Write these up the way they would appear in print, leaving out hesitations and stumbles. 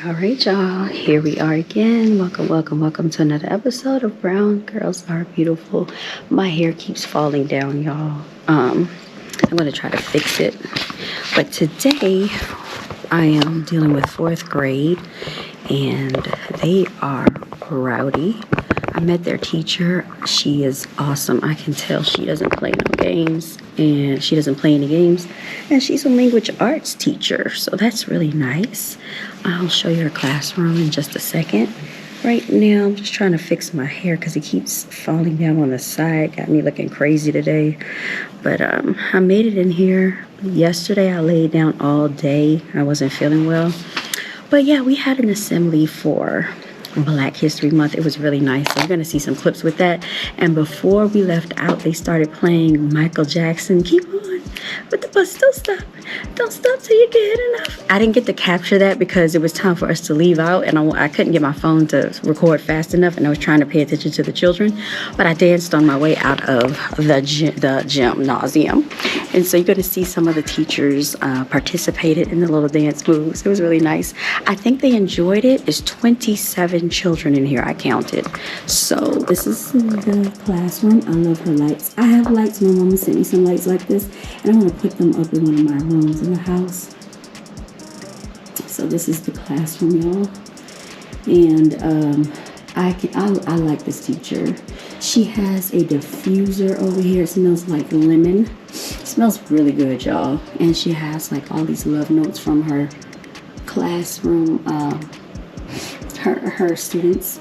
All right, y'all, here we are again. Welcome to another episode of Brown Girls Are Beautiful. My hair keeps falling down, y'all. I'm gonna try to fix it, but today I am dealing with fourth grade and they are rowdy. I met their teacher. She is awesome. I can tell she doesn't play no games, and she doesn't play any games. And she's a language arts teacher, so that's really nice. I'll show you her classroom in just a second. Right now, I'm just trying to fix my hair because it keeps falling down on the side. Got me looking crazy today. But I made it in here. Yesterday, I laid down all day. I wasn't feeling well. But yeah, we had an assembly for Black History Month. It was really nice. So we're going to see some clips with that. And before we left out, they started playing Michael Jackson. Keep on, but the bus don't stop. Don't stop till you get enough. I didn't get to capture that because it was time for us to leave out, and I couldn't get my phone to record fast enough, and I was trying to pay attention to the children. But I danced on my way out of the gymnasium. And so you're going to see some of the teachers participated in the little dance moves. It was really nice. I think they enjoyed it. There's 27 children in here, I counted. So this is the classroom. I love her lights. I have lights. My mama sent me some lights like this, and I'm going to put them up in one of my rooms in the house. So this is the classroom, y'all. And I like this teacher. She has a diffuser over here. It smells like lemon. It smells really good, y'all. And she has like all these love notes from her classroom, her students.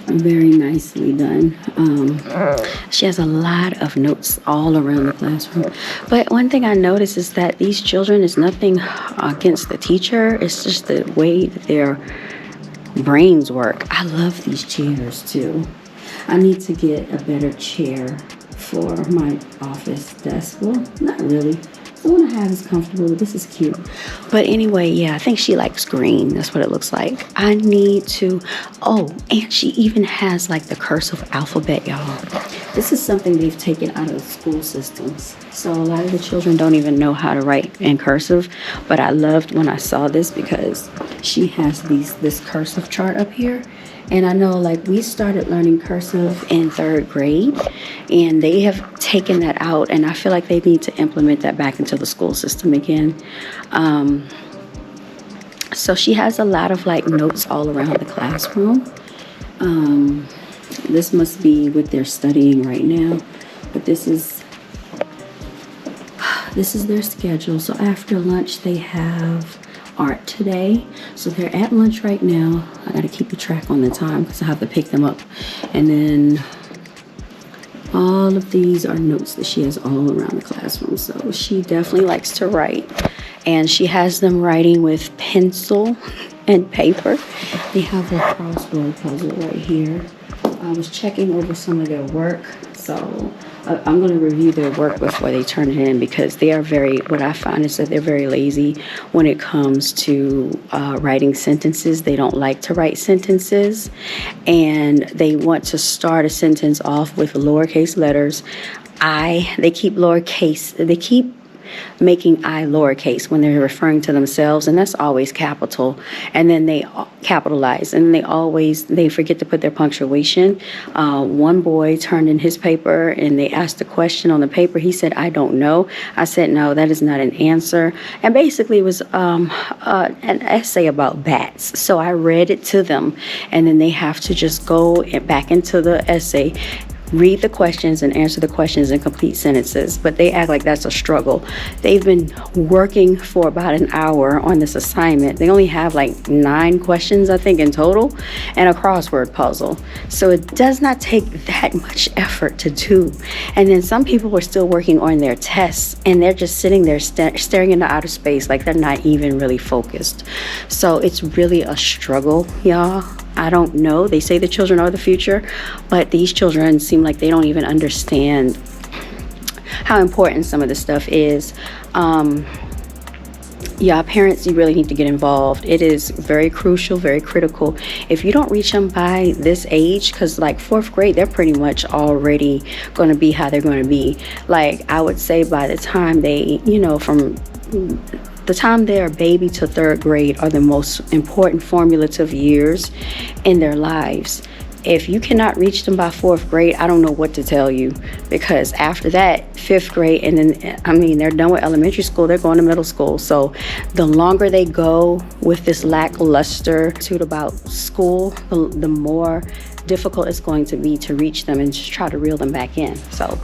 Very nicely done. She has a lot of notes all around the classroom. But one thing I noticed is that these children, is nothing against the teacher. It's just the way that their brains work. I love these chairs too. I need to get a better chair for my office desk. Well, not really. The one I have is comfortable. This is cute. But anyway, yeah, I think she likes green. That's what it looks like. I need to... Oh, and she even has like the cursive alphabet, y'all. This is something they've taken out of the school systems. So a lot of the children don't even know how to write in cursive. But I loved when I saw this because she has this cursive chart up here. And I know, like, we started learning cursive in third grade, and they have taken that out, and I feel like they need to implement that back into the school system again. So she has a lot of, like, notes all around the classroom. This must be what they're studying right now, but this is their schedule. So after lunch, they have art today. So they're at lunch right now. I gotta keep a track on the time because I have to pick them up. And then all of these are notes that she has all around the classroom. So she definitely likes to write, and she has them writing with pencil and paper. They have a crossword puzzle right here. I was checking over some of their work, so I'm going to review their work before they turn it in, because they are what I find is that they're very lazy when it comes to writing sentences. They don't like to write sentences, and they want to start a sentence off with lowercase letters. They keep making I lowercase when they're referring to themselves, and that's always capital, and then they capitalize, and they forget to put their punctuation. One boy turned in his paper, and they asked a question on the paper. He said, "I don't know." I said, "No, that is not an answer." And basically it was an essay about bats. So I read it to them, and then they have to just go back into the essay, read the questions and answer the questions in complete sentences. But they act like that's a struggle. They've been working for about an hour on this assignment. They only have like 9 questions, I think, in total, and a crossword puzzle. So it does not take that much effort to do. And then some people are still working on their tests, and they're just sitting there staring into outer space like they're not even really focused. So it's really a struggle, y'all. I don't know. They say the children are the future, but these children seem like they don't even understand how important some of this stuff is. Yeah, parents, you really need to get involved. It is very crucial, very critical. If you don't reach them by this age, because like fourth grade, they're pretty much already going to be how they're going to be. Like, I would say by the time they, from the time they're baby to third grade are the most important formative years in their lives. If you cannot reach them by fourth grade, I don't know what to tell you, because after that, fifth grade, and then, I mean, they're done with elementary school, they're going to middle school. So the longer they go with this lackluster attitude about school, the more difficult it's going to be to reach them and just try to reel them back in. So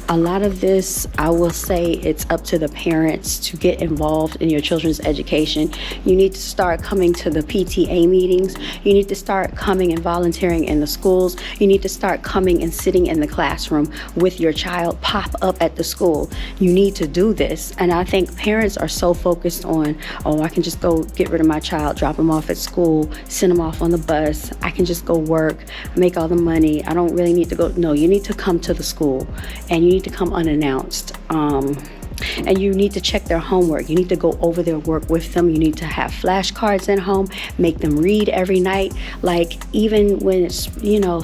a lot of this, I will say, it's up to the parents to get involved in your children's education. You need to start coming to the PTA meetings. You need to start coming and volunteering in the schools. You need to start coming and sitting in the classroom with your child, pop up at the school. You need to do this. And I think parents are so focused on, oh, I can just go get rid of my child, drop them off at school, send them off on the bus. I can just go work, make all the money. I don't really need to go. No, you need to come to the school, and you need to come unannounced. And you need to check their homework. You need to go over their work with them. You need to have flashcards at home, make them read every night. Like, even when it's,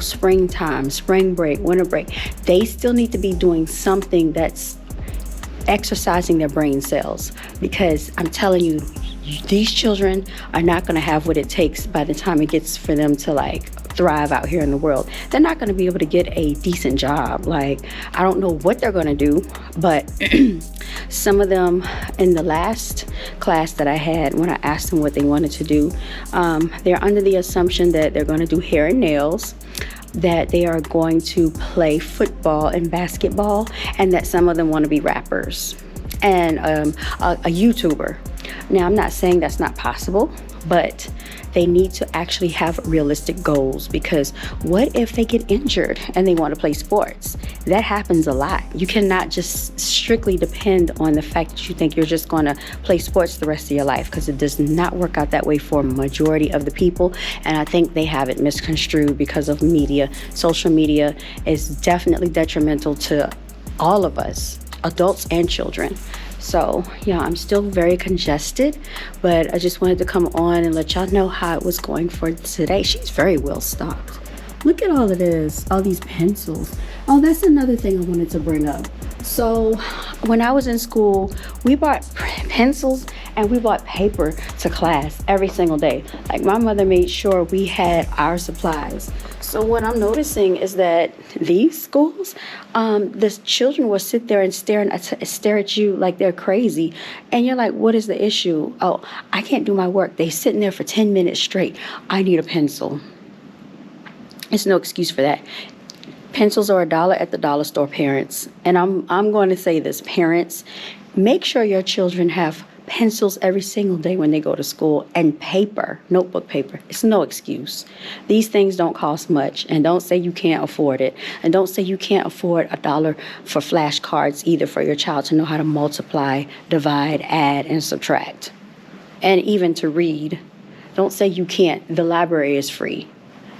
springtime, spring break, winter break, they still need to be doing something that's exercising their brain cells, because I'm telling you, these children are not going to have what it takes by the time it gets for them to thrive out here in the world. They're not going to be able to get a decent job. I don't know what they're going to do, but some of them in the last class that I had, when I asked them what they wanted to do, they're under the assumption that they're going to do hair and nails, that they are going to play football and basketball, and that some of them want to be rappers and a YouTuber. Now, I'm not saying that's not possible, but they need to actually have realistic goals, because what if they get injured and they want to play sports? That happens a lot. You cannot just strictly depend on the fact that you think you're just going to play sports the rest of your life, because it does not work out that way for a majority of the people. And I think they have it misconstrued because of media. Social media is definitely detrimental to all of us, adults and children. So, yeah, I'm still very congested, but I just wanted to come on and let y'all know how it was going for today. She's very well stocked. Look at all of this, all these pencils. Oh, that's another thing I wanted to bring up. So when I was in school, we bought pencils and we bought paper to class every single day. My mother made sure we had our supplies. So what I'm noticing is that these schools, the children will sit there and stare at you like they're crazy. And you're like, what is the issue? Oh, I can't do my work. They sitting there for 10 minutes straight. I need a pencil. There's no excuse for that. Pencils are $1 at the dollar store, parents. And I'm going to say this, parents, make sure your children have pencils every single day when they go to school, and paper, notebook paper. It's no excuse. These things don't cost much, and don't say you can't afford it. And don't say you can't afford $1 for flashcards either, for your child to know how to multiply, divide, add, and subtract. And even to read. Don't say you can't. The library is free.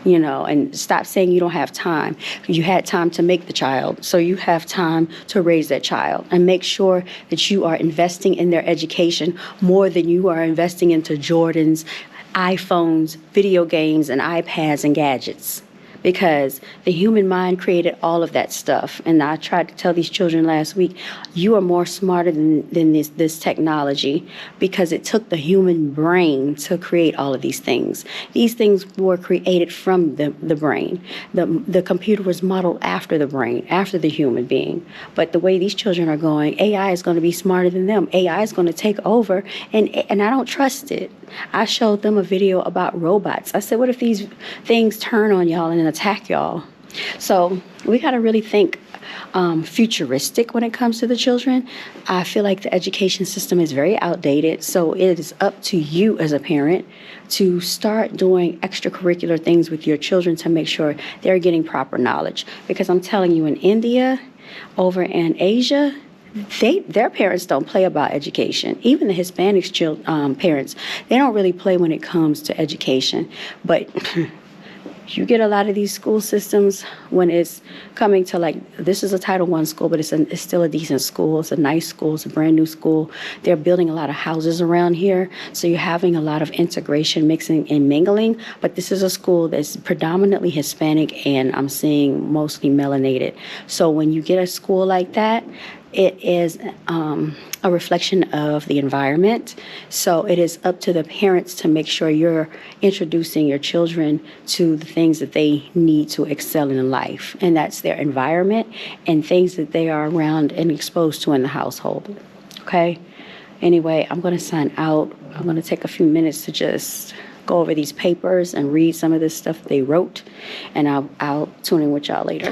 And stop saying you don't have time. You had time to make the child, so you have time to raise that child. And make sure that you are investing in their education more than you are investing into Jordans, iPhones, video games, and iPads and gadgets. Because the human mind created all of that stuff. And I tried to tell these children last week, you are more smarter than this technology, because it took the human brain to create all of these things. These things were created from the brain. The computer was modeled after the brain, after the human being. But the way these children are going, AI is going to be smarter than them. AI is going to take over, and I don't trust it. I showed them a video about robots. I said, what if these things turn on y'all and attack y'all? So we got to really think futuristic when it comes to the children. I feel like the education system is very outdated. So it is up to you as a parent to start doing extracurricular things with your children to make sure they're getting proper knowledge. Because I'm telling you, in India, over in Asia, their parents don't play about education. Even the Hispanic parents, they don't really play when it comes to education. But you get a lot of these school systems when it's coming to this is a Title I school, but it's still a decent school. It's a nice school. It's a brand new school. They're building a lot of houses around here. So you're having a lot of integration, mixing and mingling. But this is a school that's predominantly Hispanic, and I'm seeing mostly melanated. So when you get a school like that, It is a reflection of the environment. So it is up to the parents to make sure you're introducing your children to the things that they need to excel in life. And that's their environment and things that they are around and exposed to in the household. Okay? Anyway, I'm going to sign out. I'm going to take a few minutes to just go over these papers and read some of this stuff they wrote. And I'll tune in with y'all later.